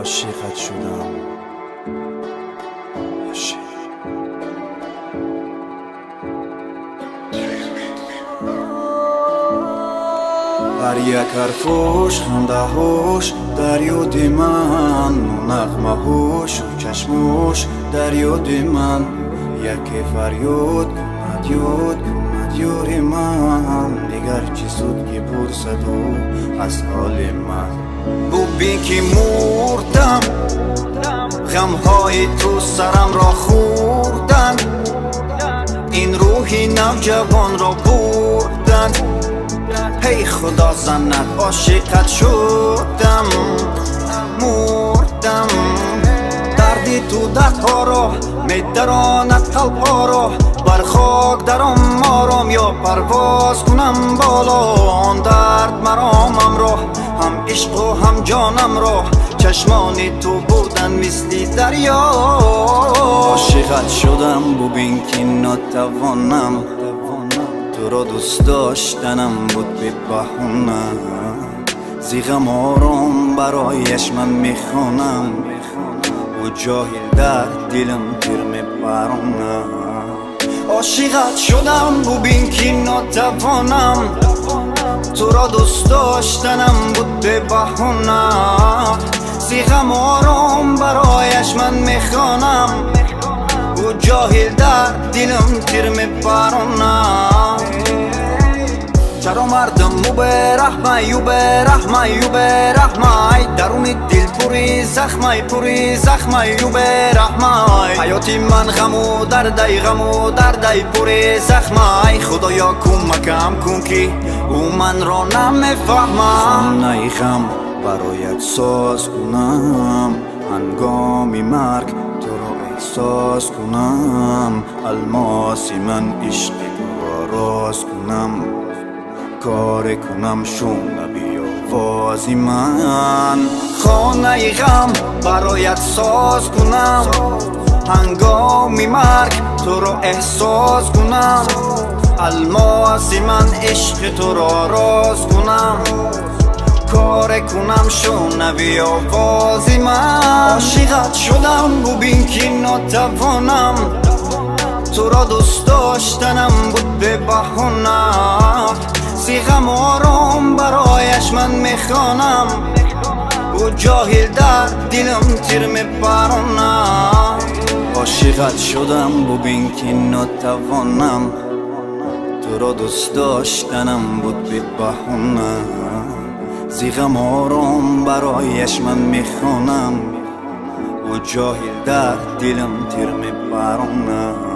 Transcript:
عاشقت شدم عاشق. هر یک حرفوش خنده هوش در یاد من، نغمه هوش و چشموش در یاد من. یکی فریاد کمد یاد کمد یاری من، دیگر چی سود که پرسد او از حال من. ببین که مردم غمهای تو سرم را خوردن، این روحی نوجوان را بردن. هی خدا زند عاشقت شدم مردم. دردی تو دردها را میدراند قلبها را، بر خاک درم آرام یا پرواز کنم بالا. آن درد مرامم را هم عشق و هم جانم را، چشمان تو بودن مثل دریا. عاشقت شدم ببین که نتوانم، تو را دوست داشتنم بود به بهونه. زیغم آرام برایش من میخوانم، و جاهل در دلم تیر میبرونه. عاشقت شدم ببین که نتوانم، تو را دوست داشتنم بود به بهونه. زیغم آرام برایش من میخوانم، و جاهل در دلم تیر میبرونه. چرا مردم مو به رحمه یو به رحمه یو به رحمه، درون دل پوری زخمه یو به رحمه. حیاتی من غم و درده پوری زخمه. خدایا کمکم کن که او من را نمیفهمه. خانه غم برایت ساز کنم، هنگامی مرگ تو را احساس کنم. الماسی من عشق تو را راز کنم، کار کنم شنوی آوازی من. خانه غم برایت ساز کنم، هنگامی مرگ تو را احساس کنم. الماسی من عشق تو را راز کنم، کار کنم شنوی آوازی من. عاشقت شدم ببین که نتوانم، تو را دوست داشتنم بود به بهونه. زیغم آرام برایش من میخوانم، و جاهل در دلم تیر میبرونه. عاشقت شدم ببین که نتوانم، تو را دوست داشتنم بود به بهونه. زیغم آرام برایش من میخوانم، و جاهل در دلم تیر میبرونه.